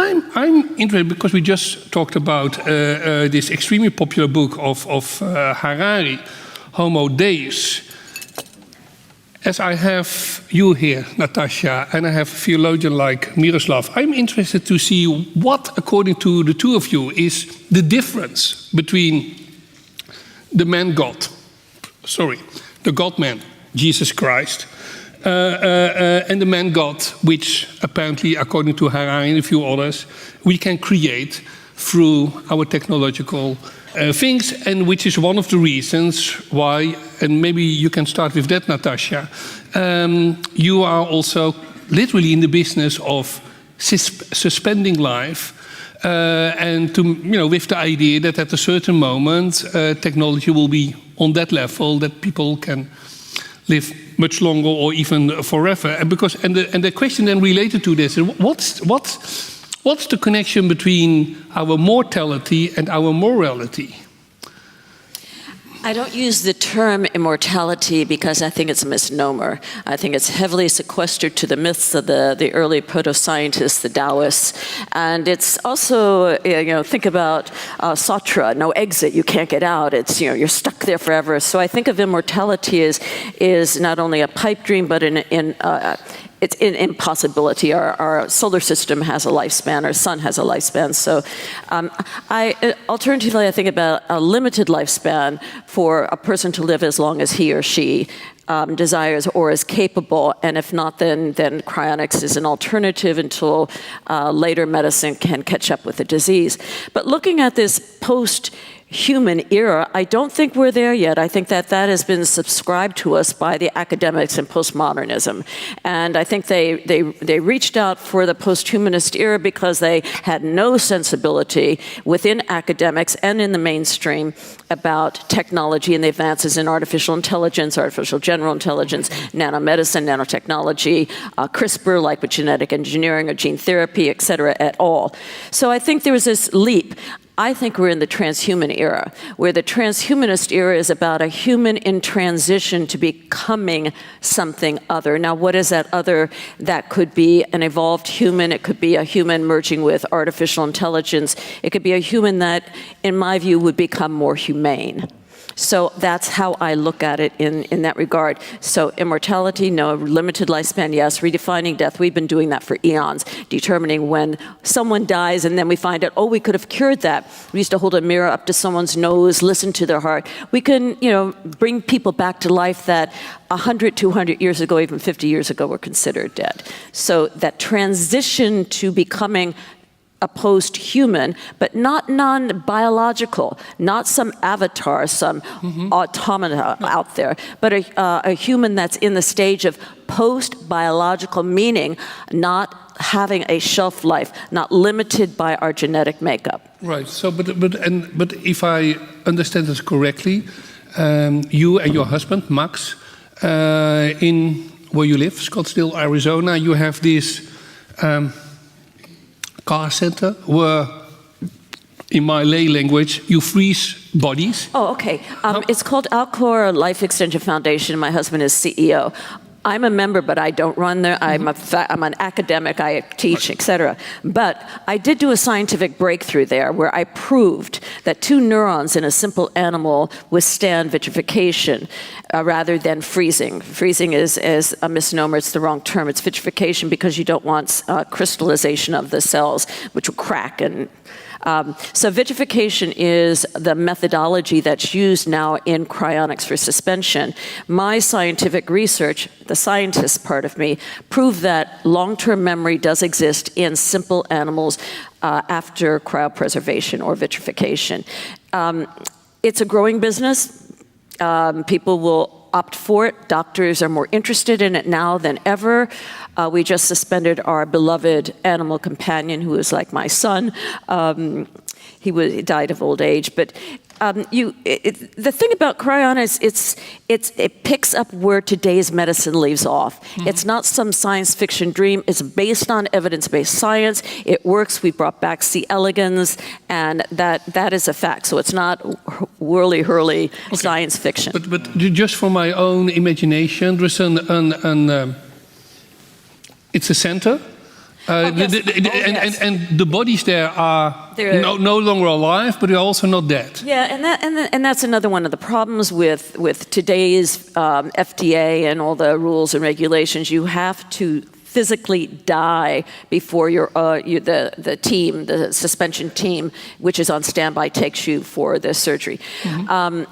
I'm interested because we just talked about this extremely popular book of Harari, Homo Deus. As I have you here, Natasha, and I have a theologian like Miroslav, I'm interested to see what, according to the two of you, is the difference between the God-man, Jesus Christ, and the man-God, which apparently, according to Harari and a few others, we can create through our technological things, and which is one of the reasons why, and maybe you can start with that, Natasha, you are also literally in the business of suspending life, and with the idea that at a certain moment, technology will be on that level that people can live much longer or even forever. And the question then related to this is what's the connection between our mortality and our morality? I don't use the term immortality because I think it's a misnomer. I think it's heavily sequestered to the myths of the early proto-scientists, the Taoists. And it's also, think about Sartre, no exit, you can't get out. It's, you're stuck there forever. So I think of immortality is not only a pipe dream, but it's an impossibility. Our solar system has a lifespan, our sun has a lifespan. So alternatively, I think about a limited lifespan for a person to live as long as he or she desires or is capable. And if not, then cryonics is an alternative until later medicine can catch up with the disease. But looking at this post-human era, I don't think we're there yet. I think that has been subscribed to us by the academics in postmodernism. And I think they reached out for the post-humanist era because they had no sensibility within academics and in the mainstream about technology and the advances in artificial intelligence, artificial general intelligence, nanomedicine, nanotechnology, CRISPR, like with genetic engineering or gene therapy, et cetera, at all. So I think there was this leap. I think we're in the transhuman era, where the transhumanist era is about a human in transition to becoming something other. Now, what is that other? That could be an evolved human. It could be a human merging with artificial intelligence. It could be a human that, in my view, would become more humane. So that's how I look at it in that regard. So immortality, no. Limited lifespan, yes. Redefining death, we've been doing that for eons, determining when someone dies and then we find out, we could have cured that. We used to hold a mirror up to someone's nose, listen to their heart. We can, bring people back to life that 100, 200 years ago, even 50 years ago, were considered dead. So that transition to becoming a post-human, but not non-biological, not some avatar, some automata out there, but a human that's in the stage of post-biological, meaning not having a shelf life, not limited by our genetic makeup. Right. So, but if I understand this correctly, you and your husband, Max, in where you live, Scottsdale, Arizona, you have this car center where, in my lay language, you freeze bodies. Oh, okay. It's called Alcor Life Extension Foundation. My husband is CEO. I'm a member, but I don't run there. I'm an academic. I teach, etc. But I did do a scientific breakthrough there where I proved that 2 neurons in a simple animal withstand vitrification rather than freezing. Freezing is a misnomer. It's the wrong term. It's vitrification because you don't want crystallization of the cells, which will crack and so vitrification is the methodology that's used now in cryonics for suspension. My scientific research, the scientist part of me, proved that long-term memory does exist in simple animals after cryopreservation or vitrification. It's a growing business. People will opt for it. Doctors are more interested in it now than ever. We just suspended our beloved animal companion, who is like my son. He died of old age. But the thing about cryonics, it picks up where today's medicine leaves off. It's not some science fiction dream. It's based on evidence-based science. It works. We brought back C. elegans, and that is a fact. So it's not whirly-hurly science fiction. But just for my own imagination, there's it's a center. And the bodies there are no longer alive, but they're also not dead. Yeah, and that's another one of the problems with today's FDA and all the rules and regulations. You have to physically die before the suspension team, which is on standby, takes you for the surgery. Mm-hmm.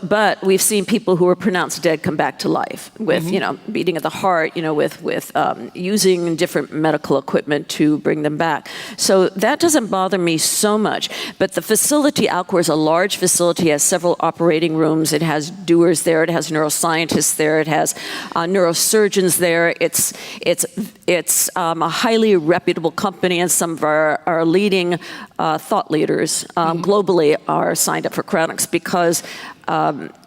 But we've seen people who were pronounced dead come back to life with, beating of the heart, with using different medical equipment to bring them back. So that doesn't bother me so much. But the facility, Alcor, is a large facility, has several operating rooms. It has doers there. It has neuroscientists there. It has neurosurgeons there. It's a highly reputable company, and some of our leading thought leaders globally are signed up for cryonics because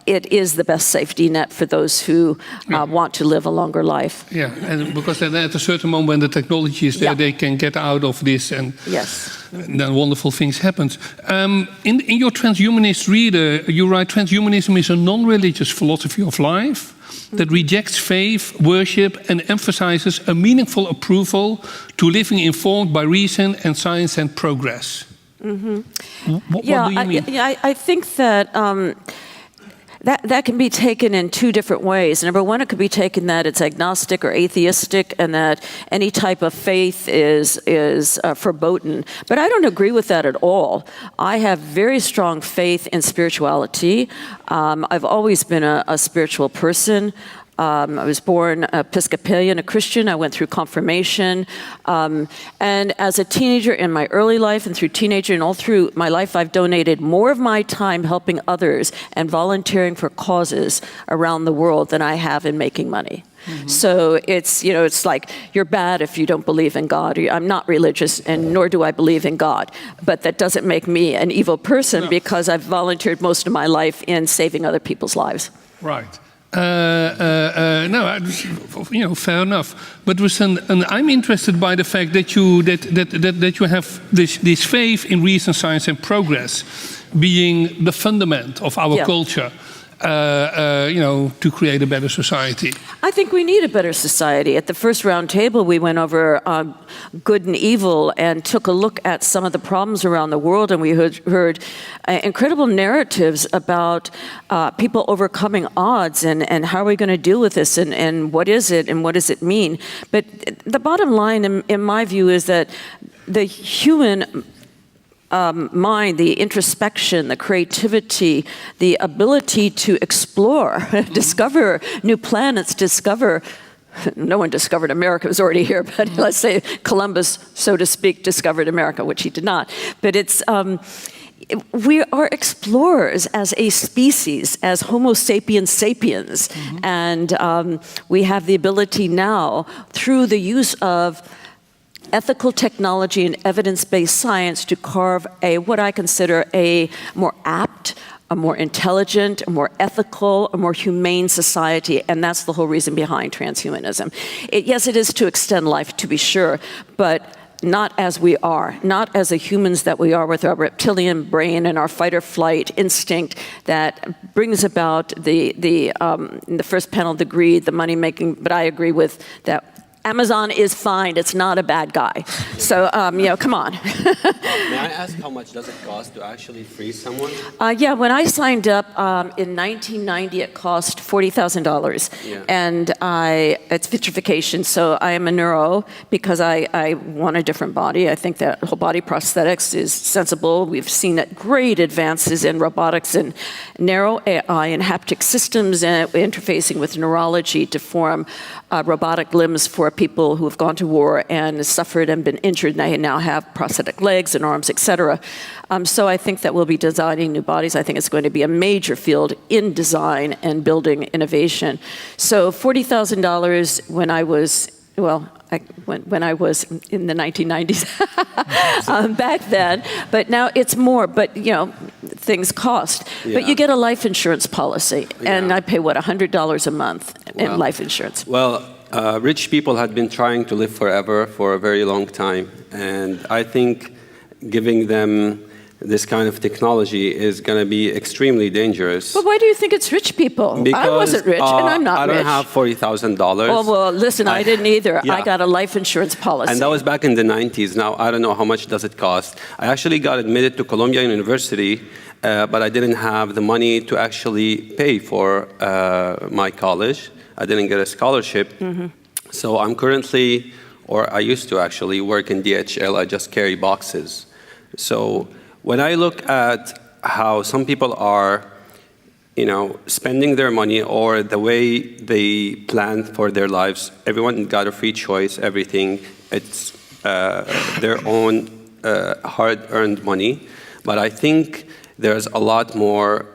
it is the best safety net for those who want to live a longer life. Yeah, and because then at a certain moment when the technology is there, they can get out of this, and then wonderful things happen. In your Transhumanist reader, you write, transhumanism is a non-religious philosophy of life that rejects faith, worship, and emphasizes a meaningful approval to living informed by reason and science and progress. Mm-hmm. What do you mean? I think that that can be taken in two different ways. Number one, it could be taken that it's agnostic or atheistic, and that any type of faith is verboten. But I don't agree with that at all. I have very strong faith in spirituality. I've always been a spiritual person. I was born Episcopalian, a Christian. I went through confirmation. And as a teenager in my early life and through teenager and all through my life, I've donated more of my time helping others and volunteering for causes around the world than I have in making money. Mm-hmm. So it's like you're bad if you don't believe in God. I'm not religious, and nor do I believe in God. But that doesn't make me an evil person because I've volunteered most of my life in saving other people's lives. Right. Fair enough. But I'm interested by the fact that you have this faith in reason, science, and progress being the fundament of our culture. To create a better society. I think we need a better society. At the first round table, we went over good and evil and took a look at some of the problems around the world, and we heard incredible narratives about people overcoming odds and how are we going to deal with this and what is it and what does it mean. But the bottom line, in my view, is that the human mind, the introspection, the creativity, the ability to explore, discover new planets, no one discovered America, it was already here, but let's say Columbus, so to speak, discovered America, which he did not. But we are explorers as a species, as Homo sapiens sapiens. Mm-hmm. And we have the ability now, through the use of ethical technology and evidence-based science, to carve what I consider a more apt, a more intelligent, a more ethical, a more humane society, and that's the whole reason behind transhumanism. Yes, it is to extend life, to be sure, but not as we are, not as the humans that we are with our reptilian brain and our fight-or-flight instinct that brings about in the first panel, the greed, the money-making, but I agree with that. Amazon is fine. It's not a bad guy. So, come on. May I ask how much does it cost to actually freeze someone? When I signed up in 1990, it cost $40,000. Yeah. And it's vitrification, so I am a neuro because I want a different body. I think that whole body prosthetics is sensible. We've seen great advances in robotics and narrow AI and haptic systems and interfacing with neurology to form robotic limbs for people who have gone to war and suffered and been injured, and they now have prosthetic legs and arms, etc. So I think that we'll be designing new bodies. I think it's going to be a major field in design and building innovation. So $40,000 when I was, when I was in the 1990s back then, but now it's more, but things cost. Yeah. But you get a life insurance policy, and I pay, $100 a month in life insurance. Well, rich people had been trying to live forever for a very long time, and I think giving them this kind of technology is going to be extremely dangerous. But why do you think it's rich people? Because, I wasn't rich, and I'm not rich. I don't have $40,000. Oh, well, listen, I didn't either. Yeah. I got a life insurance policy. And that was back in the 90s. Now, I don't know how much does it cost. I actually got admitted to Columbia University, but I didn't have the money to actually pay for my college. I didn't get a scholarship. So I'm currently, or I used to actually, work in DHL. I just carry boxes. So when I look at how some people are, spending their money or the way they plan for their lives, everyone got a free choice, everything. It's their own hard-earned money. But I think there's a lot more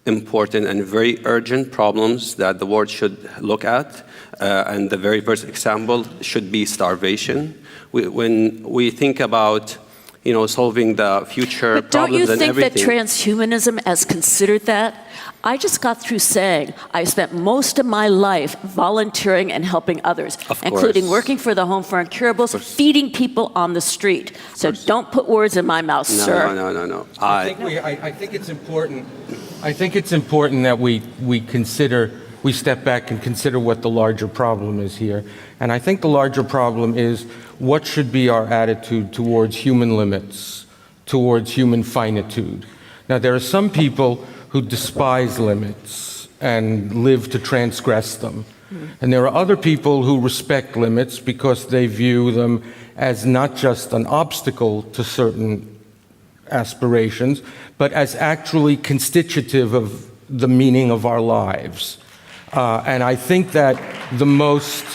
important and very urgent problems that the world should look at. And the very first example should be starvation. When we think about solving the future problems and everything. Don't you think that transhumanism has considered that? I just got through saying I spent most of my life volunteering and helping others, including working for the Home for Incurables, feeding people on the street. So don't put words in my mouth, sir. No. I think it's important. I think it's important that we step back and consider what the larger problem is here. And I think the larger problem is what should be our attitude towards human limits, towards human finitude. Now, there are some people who despise limits and live to transgress them. And there are other people who respect limits because they view them as not just an obstacle to certain aspirations, but as actually constitutive of the meaning of our lives. And I think that the most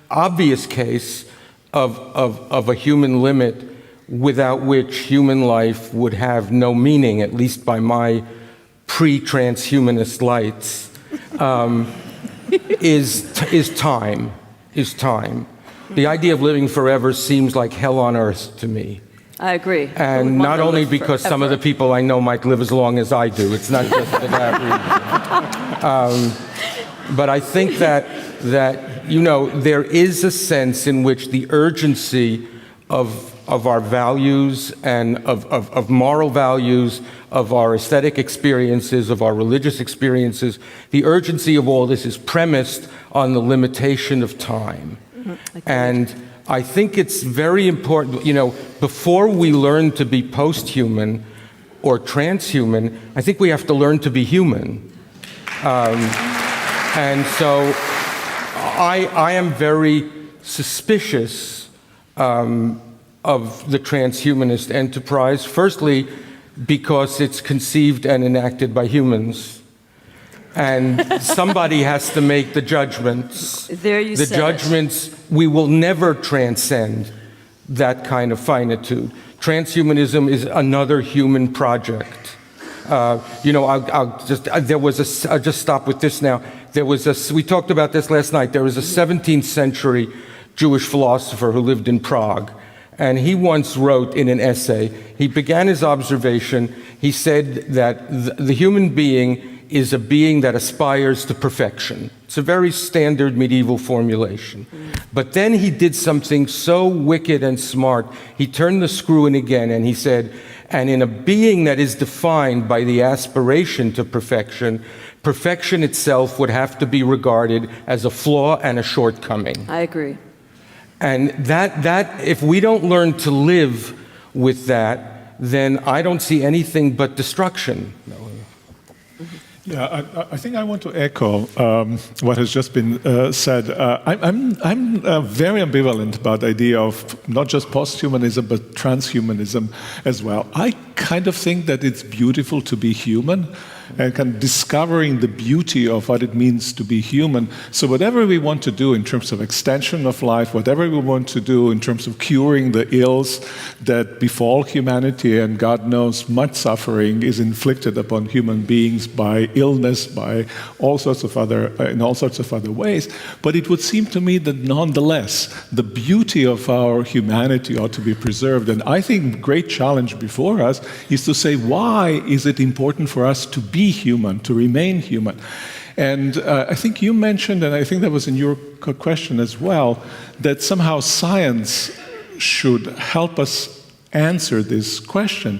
obvious case of a human limit without which human life would have no meaning, at least by my pre-transhumanist lights, is time. The idea of living forever seems like hell on earth to me. I agree. And not only because some of the people I know might live as long as I do. It's not just for that reason. But I think that there is a sense in which the urgency of our values and of moral values, of our aesthetic experiences, of our religious experiences, the urgency of all this is premised on the limitation of time. And I think it's very important, before we learn to be post-human or transhuman, I think we have to learn to be human. And so I am very suspicious of the transhumanist enterprise, firstly, because it's conceived and enacted by humans. And somebody has to make the judgments. There you the said judgments, we will never transcend that kind of finitude. Transhumanism is another human project. I'll just stop with this now. We talked about this last night. There was a 17th century Jewish philosopher who lived in Prague. And he once wrote in an essay, he began his observation, he said that the human being is a being that aspires to perfection. It's a very standard medieval formulation. But then he did something so wicked and smart, he turned the screw in again and he said, and in a being that is defined by the aspiration to perfection, perfection itself would have to be regarded as a flaw and a shortcoming. I agree. And that if we don't learn to live with that, then I don't see anything but destruction. Yeah, I think I want to echo what has just been said. I'm very ambivalent about the idea of not just posthumanism, but transhumanism as well. I kind of think that it's beautiful to be human and kind of discovering the beauty of what it means to be human. So whatever we want to do in terms of extension of life, whatever we want to do in terms of curing the ills that befall humanity, and God knows much suffering is inflicted upon human beings by illness, by all sorts of other, in all sorts of other ways. But it would seem to me that nonetheless, the beauty of our humanity ought to be preserved. And I think the great challenge before us is to say, why is it important for us to be human, to remain human? And I think you mentioned, and I think that was in your question as well, that somehow science should help us answer this question.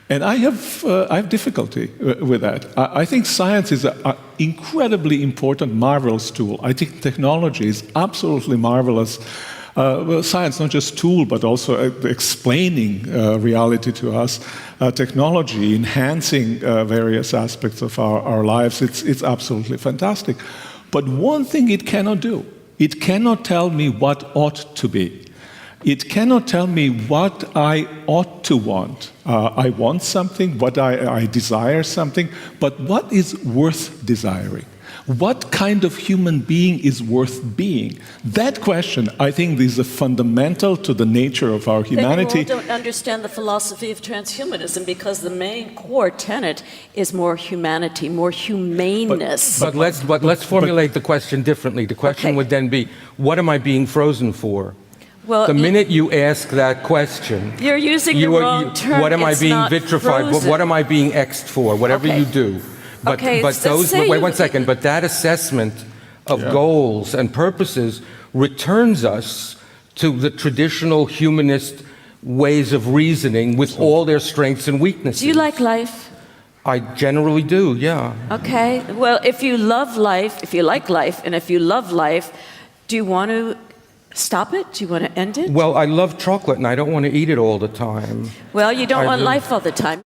And I have difficulty with that. I think science is an incredibly important, marvelous tool. I think technology is absolutely marvelous. Science, not just tool, but also explaining reality to us. Technology, enhancing various aspects of our lives. It's absolutely fantastic. But one thing it cannot do, it cannot tell me what ought to be. It cannot tell me what I ought to want. I want something, what I desire something, but what is worth desiring? What kind of human being is worth being? That question, I think, is fundamental to the nature of our humanity. Then you all don't understand the philosophy of transhumanism, because the main core tenet is more humanity, more humaneness. But let's formulate the question differently. The question would then be, what am I being frozen for? Well, the minute you ask that question, you're using the wrong term. What am I It's being not vitrified? frozen. What am I being X'd for? Whatever you do. But wait 1 second. But that assessment of goals and purposes returns us to the traditional humanist ways of reasoning with all their strengths and weaknesses. Do you like life? I generally do, yeah. Okay. Well, if you love life, if you like life, and if you love life, do you want to stop it? Do you want to end it? Well, I love chocolate, and I don't want to eat it all the time. Well, you don't want life all the time.